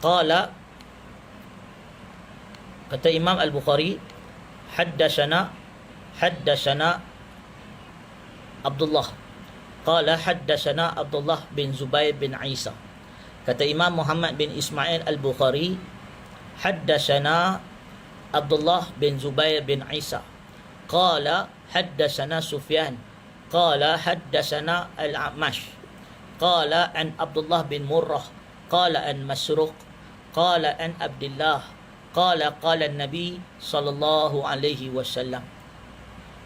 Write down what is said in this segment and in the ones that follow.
Qala, kata Imam Al-Bukhari, haddatsana Abdullah. Qala haddatsana Abdullah bin Zubair bin Isa. Kata Imam Muhammad bin Ismail Al-Bukhari, haddatsana Abdullah bin Zubair bin Isa. Qala haddatsana Sufyan. Qala haddatsana Al-A'mash. Qala an Abdullah bin Murrah. Qala an Masruq. Qala an Abdullah. Qala Nabi sallallahu alaihi wasallam.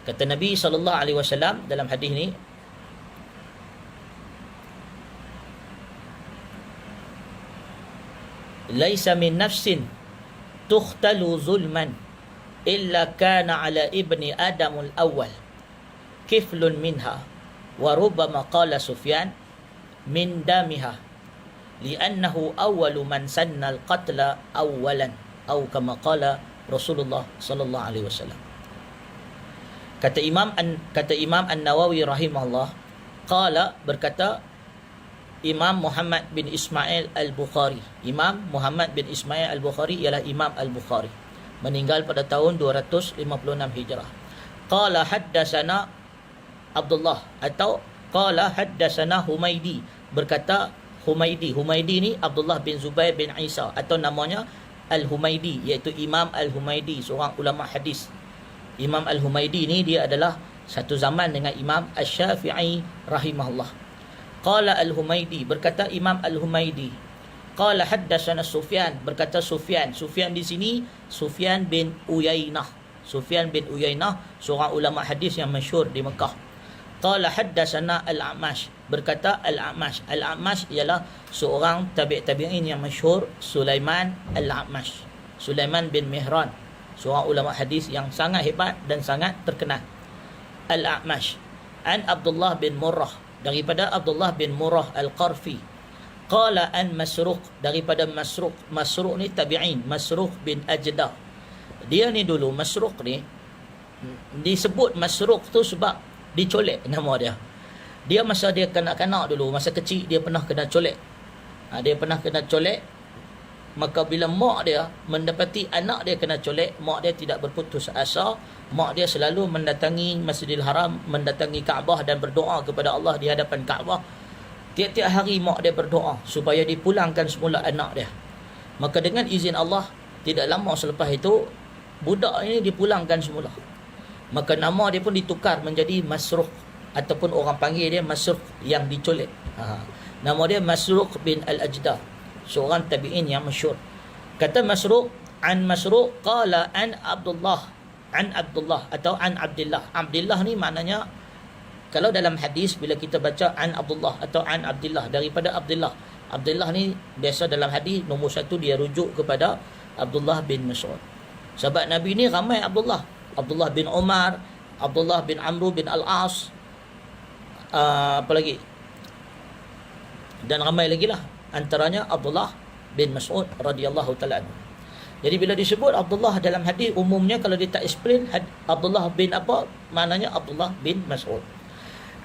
Kata Nabi sallallahu alaihi wasallam dalam hadis ni, laisa min nafsin tukhtalu zulman illa kana ala ibni Adam al-awwal kiflun minha wa rubbama qala Sufyan min damiha li'annahu awwalu man sanna al-qatla awwalan atau kama qala Rasulullah sallallahu alaihi wasallam. Kata Imam An-Nawawi rahimahullah, qala, berkata Imam Muhammad bin Ismail Al-Bukhari. Imam Muhammad bin Ismail Al-Bukhari ialah Imam Al-Bukhari, meninggal pada tahun 256 Hijrah. Qala haddatsana Abdullah, atau qala haddatsana Humaidi, berkata Humaidi ni Abdullah bin Zubair bin Isa, atau namanya Al-Humaidi, iaitu Imam Al-Humaidi, seorang ulama hadis. Imam Al-Humaidi ni dia adalah satu zaman dengan Imam Asy-Syafi'i rahimahullah. Qala Al-Humaidi, berkata Imam Al-Humaidi, qala haddatsana Sufyan, berkata Sufyan di sini Sufyan bin Uyainah, seorang ulama hadis yang masyhur di Mekah. Qala haddatsana Al-A'mash, berkata Al-A'mash ialah seorang tabi'in yang masyhur, Sulaiman Al-A'mash, Sulaiman bin Mihran, seorang ulama hadis yang sangat hebat dan sangat terkenal. Al-A'mash an Abdullah bin Murrah, daripada Abdullah bin Murrah Al-Qarfi. Qala an Masruq, daripada Masruq ni tabi'in, Masruq bin Ajdah. Dia ni dulu, Masruq ni disebut Masruq tu sebab dicolek nama dia. Dia masa dia kanak-kanak dulu, masa kecil dia pernah kena colek. Maka bila mak dia mendapati anak dia kena colek, mak dia tidak berputus asa. Mak dia selalu mendatangi Masjidil Haram, mendatangi Kaabah dan berdoa kepada Allah di hadapan Kaabah. Tiap-tiap hari mak dia berdoa supaya dipulangkan semula anak dia. Maka dengan izin Allah, tidak lama selepas itu budak ini dipulangkan semula. Maka nama dia pun ditukar menjadi Masruq, ataupun orang panggil dia Masruq yang dicolek. Nama dia Masruq bin Al-Ajdah, seorang tabi'in yang masyhur. Kata Masruq qala an Abdullah atau an Abdullah. Abdullah ni maknanya, kalau dalam hadis bila kita baca an Abdullah atau an Abdullah, daripada Abdullah ni biasa dalam hadis nombor satu dia rujuk kepada Abdullah bin Mas'ud. Sahabat Nabi ni ramai Abdullah bin Umar, Abdullah bin Amr bin Al-As, apa lagi, dan ramai lagi lah, antaranya Abdullah bin Mas'ud radhiyallahu ta'ala anhu. Jadi bila disebut Abdullah dalam hadis, umumnya kalau dia tak explain Abdullah bin apa, maknanya Abdullah bin Mas'ud.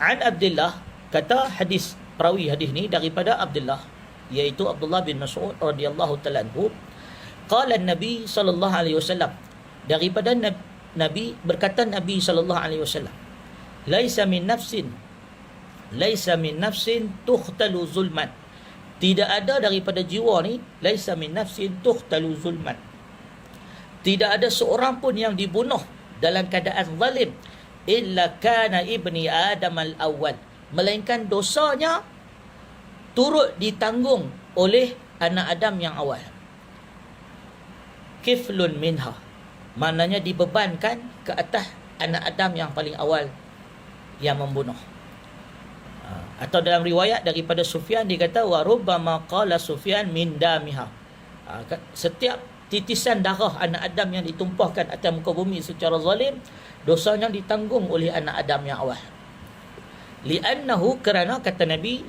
An Abdullah, kata perawi hadis ni daripada Abdullah, iaitu Abdullah bin Mas'ud radhiyallahu ta'ala anhu. Qala Nabi sallallahu alaihi wasallam, daripada Nabi, berkata Nabi sallallahu alaihi wasallam, laisa min nafsin tukhtalu zulman, tidak ada daripada jiwa ni, laisa min nafsin tukhtalu zulman, tidak ada seorang pun yang dibunuh dalam keadaan zalim, illa kana ibni Adam al-awwal, melainkan dosanya turut ditanggung oleh anak Adam yang awal. Kiflun minha, maknanya dibebankan ke atas anak Adam yang paling awal yang membunuh. Atau dalam riwayat daripada Sufyan, dia kata wa rubbama qala Sufyan min damiha, setiap titisan darah anak Adam yang ditumpahkan atas muka bumi secara zalim, dosanya ditanggung oleh anak Adam yang awal. Li'annahu, kerana kata Nabi,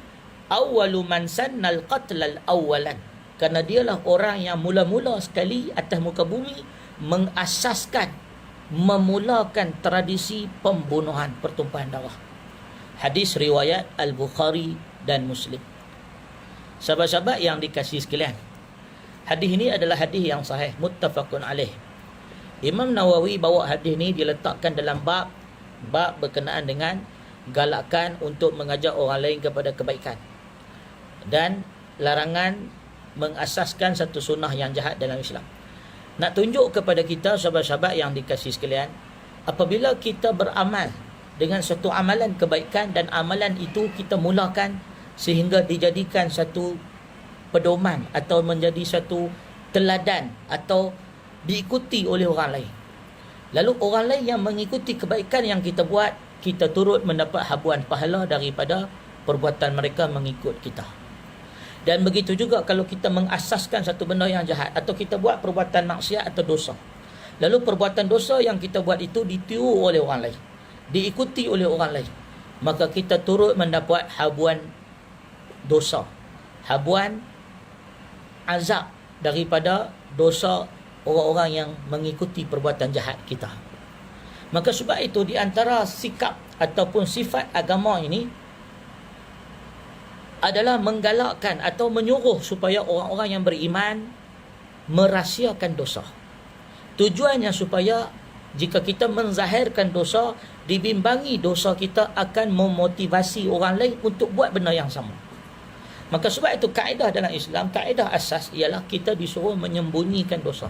awwalu man sannal qatlal awwalan, kerana dialah orang yang mula-mula sekali atas muka bumi memulakan tradisi pembunuhan, pertumpahan darah. Hadis riwayat Al-Bukhari dan Muslim. Sahabat-sahabat yang dikasihi sekalian, Hadis ini adalah hadis yang sahih, muttafaqun alaih. Imam Nawawi bawa hadis ni diletakkan dalam bab berkenaan dengan galakkan untuk mengajak orang lain kepada kebaikan dan larangan mengasaskan satu sunnah yang jahat dalam Islam. Nak tunjuk kepada kita sahabat-sahabat yang dikasihi sekalian, apabila kita beramal dengan satu amalan kebaikan dan amalan itu kita mulakan sehingga dijadikan satu pedoman atau menjadi satu teladan atau diikuti oleh orang lain. Lalu orang lain yang mengikuti kebaikan yang kita buat, kita turut mendapat habuan pahala daripada perbuatan mereka mengikut kita. Dan begitu juga kalau kita mengasaskan satu benda yang jahat atau kita buat perbuatan maksiat atau dosa. Lalu perbuatan dosa yang kita buat itu ditiru oleh orang lain, diikuti oleh orang lain, maka kita turut mendapat habuan dosa, habuan azab daripada dosa orang-orang yang mengikuti perbuatan jahat kita. Maka sebab itu di antara sikap ataupun sifat agama ini adalah menggalakkan atau menyuruh supaya orang-orang yang beriman merahsiakan dosa. Tujuannya supaya jika kita menzahirkan dosa, dibimbangi dosa kita akan memotivasi orang lain untuk buat benda yang sama. Maka sebab itu kaedah dalam Islam, kaedah asas ialah kita disuruh menyembunyikan dosa.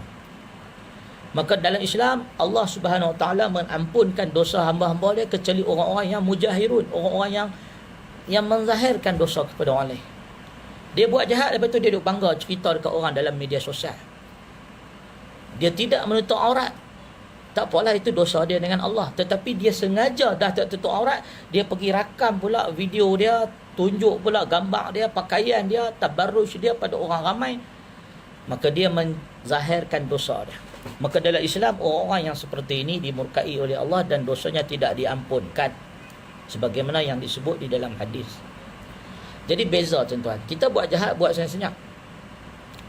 Maka dalam Islam, Allah Subhanahu Wa Taala mengampunkan dosa hamba-hamba dia kecuali orang-orang yang mujahirun, orang-orang yang menzahirkan dosa kepada orang lain. Dia buat jahat, lepas tu dia duk bangga cerita dekat orang dalam media sosial. Dia tidak menutup aurat. Tak apalah, itu dosa dia dengan Allah. Tetapi dia sengaja dah tak tutup aurat, dia pergi rakam pula video dia, tunjuk pula gambar dia, pakaian dia, tabarruj dia pada orang ramai. Maka dia menzahirkan dosa dia. Maka dalam Islam, orang-orang yang seperti ini dimurkai oleh Allah dan dosanya tidak diampunkan, sebagaimana yang disebut di dalam hadis. Jadi beza tuan-tuan. Kita buat jahat, buat senyap-senyap.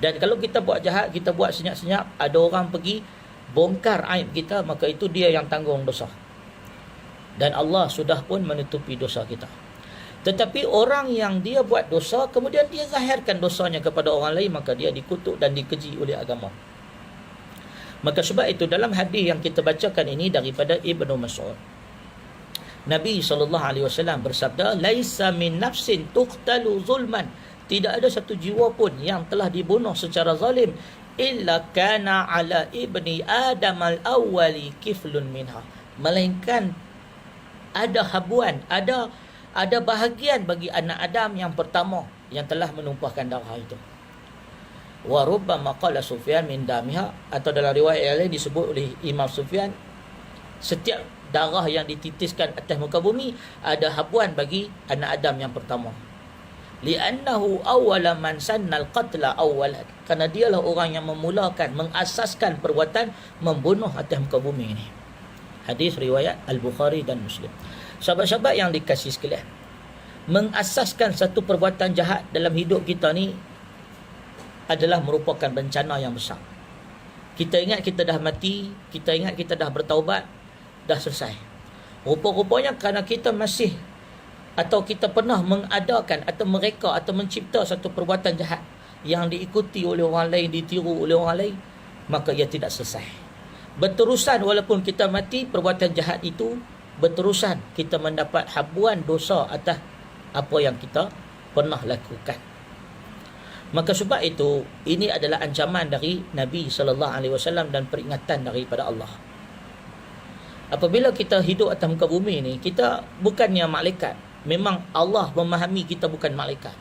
Dan kalau kita buat jahat, kita buat senyap-senyap, ada orang pergi bongkar aib kita, maka itu dia yang tanggung dosa. Dan Allah sudah pun menutupi dosa kita. Tetapi orang yang dia buat dosa, kemudian dia zahirkan dosanya kepada orang lain, maka dia dikutuk dan dikeji oleh agama. Maka sebab itu dalam hadis yang kita bacakan ini daripada Ibnu Mas'ud, Nabi SAW bersabda, "Laisa min nafsin tuqtalu zulman." Tidak ada satu jiwa pun yang telah dibunuh secara zalim illa kana ala ibni Adam al-awwali kiflun minha. Melainkan ada habuan, ada bahagian bagi anak Adam yang pertama yang telah menumpahkan darah itu. Wa rubbama qala Sufyan min damiha, atau dalam riwayat yang lain disebut oleh Imam Sufyan, setiap darah yang dititiskan atas muka bumi ada habuan bagi anak Adam yang pertama. Li'annahu awwala man sannal qatla awwalan, kerana dialah orang yang memulakan, mengasaskan perbuatan membunuh atas muka bumi ini. Hadis riwayat Al-Bukhari dan Muslim. Sahabat-sahabat yang dikasihi sekalian, mengasaskan satu perbuatan jahat dalam hidup kita ni adalah merupakan bencana yang besar. Kita ingat kita dah mati, kita ingat kita dah bertaubat, dah selesai. Rupa-rupanya kerana kita masih atau kita pernah mengadakan atau mereka atau mencipta satu perbuatan jahat yang diikuti oleh orang lain, ditiru oleh orang lain, maka ia tidak selesai. Berterusan walaupun kita mati, perbuatan jahat itu berterusan, kita mendapat habuan dosa atas apa yang kita pernah lakukan. Maka sebab itu, ini adalah ancaman dari Nabi SAW dan peringatan daripada Allah. Apabila kita hidup atas muka bumi ini, kita bukannya malaikat. Memang Allah memahami kita bukan malaikat.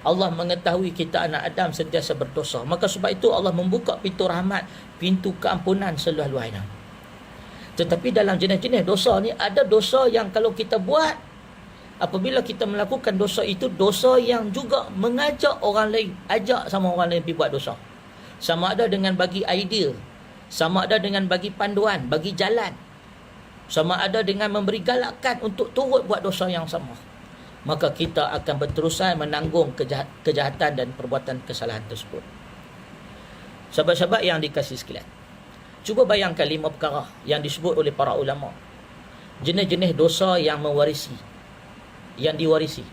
Allah mengetahui kita anak Adam sentiasa berdosa. Maka sebab itu Allah membuka pintu rahmat, pintu keampunan seluas-luasnya. Tetapi dalam jenis-jenis dosa ni, ada dosa yang kalau kita buat, apabila kita melakukan dosa itu, dosa yang juga mengajak orang lain, ajak sama orang lain pergi buat dosa. Sama ada dengan bagi idea, sama ada dengan bagi panduan, bagi jalan, sama ada dengan memberi galakan untuk turut buat dosa yang sama. Maka kita akan berterusan menanggung kejahatan dan perbuatan kesalahan tersebut. Sahabat-sahabat yang dikasihi sekalian, cuba bayangkan 5 perkara yang disebut oleh para ulama, jenis-jenis dosa yang mewarisi, yang diwarisi.